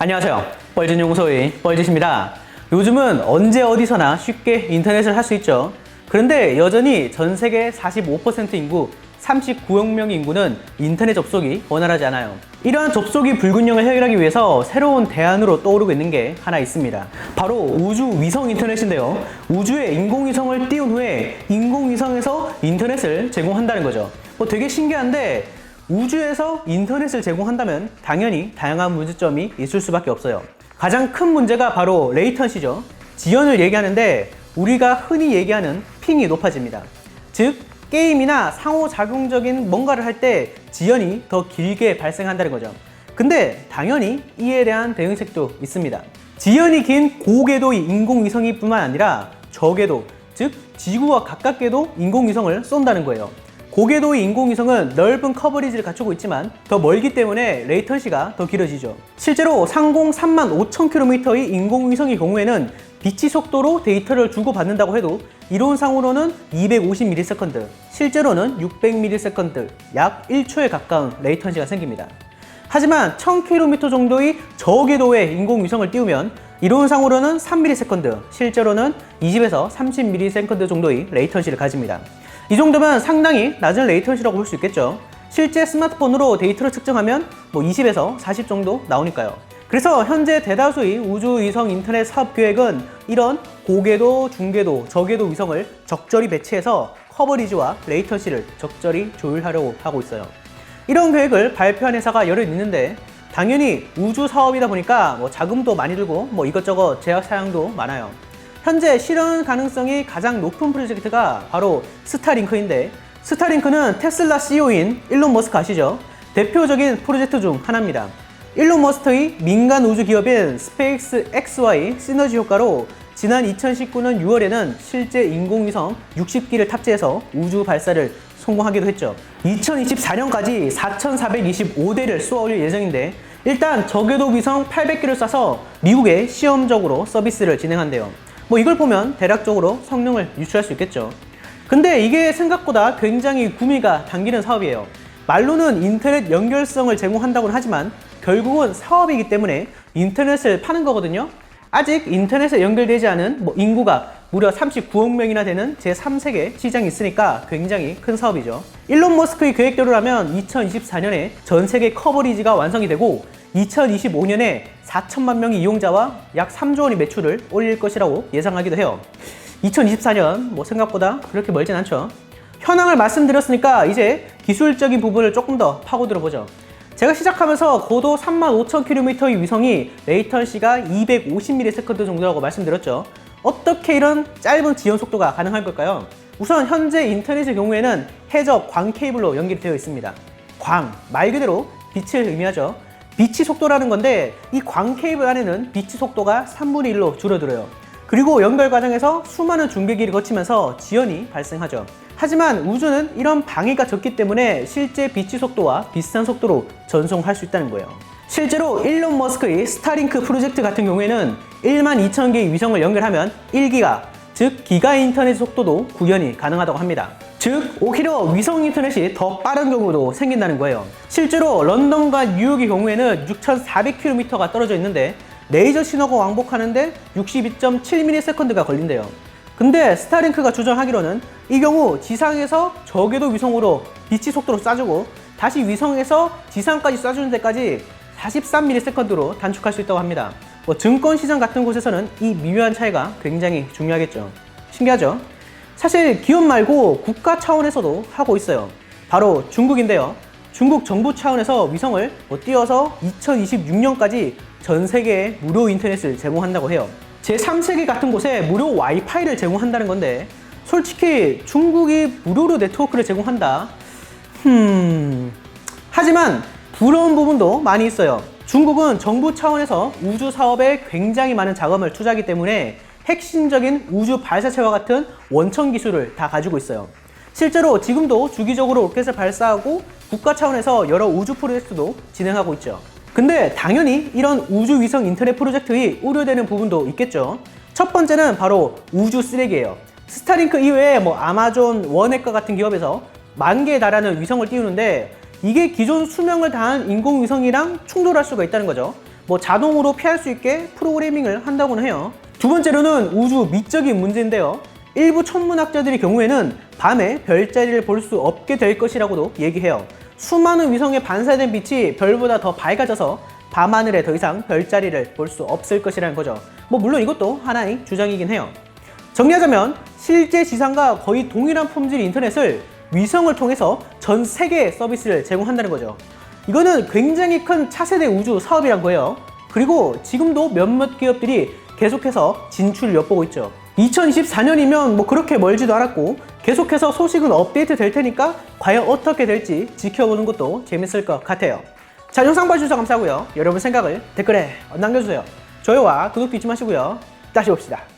안녕하세요. 뻘짓연구소의 뻘짓입니다. 요즘은 언제 어디서나 쉽게 인터넷을 할 수 있죠. 그런데 여전히 전 세계 45% 인구 39억 명의 인구는 인터넷 접속이 원활하지 않아요. 이러한 접속이 불균형을 해결하기 위해서 새로운 대안으로 떠오르고 있는 게 하나 있습니다. 바로 우주 위성 인터넷인데요. 우주에 인공위성을 띄운 후에 인공위성에서 인터넷을 제공한다는 거죠. 되게 신기한데 우주에서 인터넷을 제공한다면 당연히 다양한 문제점이 있을 수밖에 없어요. 가장 큰 문제가 바로 레이턴시죠. 지연을 얘기하는데 우리가 흔히 얘기하는 핑이 높아집니다. 즉 게임이나 상호작용적인 뭔가를 할 때 지연이 더 길게 발생한다는 거죠. 근데 당연히 이에 대한 대응책도 있습니다. 지연이 긴 고궤도의 인공위성이 뿐만 아니라 저궤도, 즉 지구와 가깝게도 인공위성을 쏜다는 거예요. 고궤도의 인공위성은 넓은 커버리지를 갖추고 있지만 더 멀기 때문에 레이턴시가 더 길어지죠. 실제로 상공 35,000km의 인공위성의 경우에는 빛의 속도로 데이터를 주고받는다고 해도 이론상으로는 250ms, 실제로는 600ms, 약 1초에 가까운 레이턴시가 생깁니다. 하지만 1000km 정도의 저궤도의 인공위성을 띄우면 이론상으로는 3ms, 실제로는 20에서 30ms 정도의 레이턴시를 가집니다. 이 정도면 상당히 낮은 레이턴시라고 볼 수 있겠죠. 실제 스마트폰으로 데이터를 측정하면 20에서 40 정도 나오니까요. 그래서 현재 대다수의 우주위성 인터넷 사업 계획은 이런 고궤도, 중궤도, 저궤도 위성을 적절히 배치해서 커버리지와 레이턴시를 적절히 조율하려고 하고 있어요. 이런 계획을 발표한 회사가 여러 있는데 당연히 우주 사업이다 보니까 자금도 많이 들고 이것저것 제약 사양도 많아요. 현재 실현 가능성이 가장 높은 프로젝트가 바로 스타링크인데, 스타링크는 테슬라 CEO인 일론 머스크 아시죠? 대표적인 프로젝트 중 하나입니다. 일론 머스크의 민간 우주 기업인 스페이스 X와의 시너지 효과로 지난 2019년 6월에는 실제 인공위성 60기를 탑재해서 우주 발사를 성공하기도 했죠. 2024년까지 4,425대를 쏘아 올릴 예정인데 일단 저궤도 위성 800기를 쏴서 미국에 시험적으로 서비스를 진행한대요. 이걸 보면 대략적으로 성능을 유추할 수 있겠죠. 근데 이게 생각보다 굉장히 구미가 당기는 사업이에요. 말로는 인터넷 연결성을 제공한다고는 하지만 결국은 사업이기 때문에 인터넷을 파는 거거든요. 아직 인터넷에 연결되지 않은 인구가 무려 39억 명이나 되는 제3세계 시장이 있으니까 굉장히 큰 사업이죠. 일론 머스크의 계획대로라면 2024년에 전 세계 커버리지가 완성이 되고 2025년에 4천만 명의 이용자와 약 3조 원의 매출을 올릴 것이라고 예상하기도 해요. 2024년 생각보다 그렇게 멀진 않죠. 현황을 말씀드렸으니까 이제 기술적인 부분을 조금 더 파고들어 보죠. 제가 시작하면서 고도 35,000km의 위성이 레이턴시가 250ms 정도라고 말씀드렸죠. 어떻게 이런 짧은 지연 속도가 가능할 걸까요? 우선 현재 인터넷의 경우에는 해저 광 케이블로 연결되어 있습니다. 광, 말 그대로 빛을 의미하죠. 빛의 속도라는 건데 이 광 케이블 안에는 빛의 속도가 3분의 1로 줄어들어요. 그리고 연결 과정에서 수많은 중계기를 거치면서 지연이 발생하죠. 하지만 우주는 이런 방해가 적기 때문에 실제 빛의 속도와 비슷한 속도로 전송할 수 있다는 거예요. 실제로 일론 머스크의 스타링크 프로젝트 같은 경우에는 12,000개의 위성을 연결하면 1기가, 즉 기가 인터넷 속도도 구현이 가능하다고 합니다. 즉 오히려 위성 인터넷이 더 빠른 경우도 생긴다는 거예요. 실제로 런던과 뉴욕의 경우에는 6,400km가 떨어져 있는데 레이저 신호가 왕복하는데 62.7ms가 걸린대요. 근데 스타링크가 주장하기로는 이 경우 지상에서 저궤도 위성으로 빛의 속도로 쏴주고 다시 위성에서 지상까지 쏴주는 데까지 43ms로 단축할 수 있다고 합니다. 증권시장 같은 곳에서는 이 미묘한 차이가 굉장히 중요하겠죠. 신기하죠? 사실 기업 말고 국가 차원에서도 하고 있어요. 바로 중국인데요. 중국 정부 차원에서 위성을 띄워서 2026년까지 전 세계에 무료 인터넷을 제공한다고 해요. 제3세계 같은 곳에 무료 와이파이를 제공한다는 건데 솔직히 중국이 무료로 네트워크를 제공한다? 하지만 부러운 부분도 많이 있어요. 중국은 정부 차원에서 우주 사업에 굉장히 많은 자금을 투자하기 때문에 핵심적인 우주 발사체와 같은 원천 기술을 다 가지고 있어요. 실제로 지금도 주기적으로 로켓을 발사하고 국가 차원에서 여러 우주 프로젝트도 진행하고 있죠. 근데 당연히 이런 우주 위성 인터넷 프로젝트의 우려되는 부분도 있겠죠. 첫 번째는 바로 우주 쓰레기예요. 스타링크 이외에 아마존, 원해커 같은 기업에서 10,000개에 달하는 위성을 띄우는데 이게 기존 수명을 다한 인공위성이랑 충돌할 수가 있다는 거죠. 뭐 자동으로 피할 수 있게 프로그래밍을 한다고는 해요. 두 번째로는 우주 미적인 문제인데요. 일부 천문학자들의 경우에는 밤에 별자리를 볼 수 없게 될 것이라고도 얘기해요. 수많은 위성에 반사된 빛이 별보다 더 밝아져서 밤하늘에 더 이상 별자리를 볼 수 없을 것이라는 거죠. 뭐 물론 이것도 하나의 주장이긴 해요. 정리하자면 실제 지상과 거의 동일한 품질의 인터넷을 위성을 통해서 전 세계에 서비스를 제공한다는 거죠. 이거는 굉장히 큰 차세대 우주 사업이란 거예요. 그리고 지금도 몇몇 기업들이 계속해서 진출을 엿보고 있죠. 2024년이면 뭐 그렇게 멀지도 않았고 계속해서 소식은 업데이트 될 테니까 과연 어떻게 될지 지켜보는 것도 재밌을 것 같아요. 자, 영상 봐주셔서 감사하고요. 여러분 생각을 댓글에 남겨주세요. 좋아요와 구독도 잊지 마시고요. 다시 봅시다.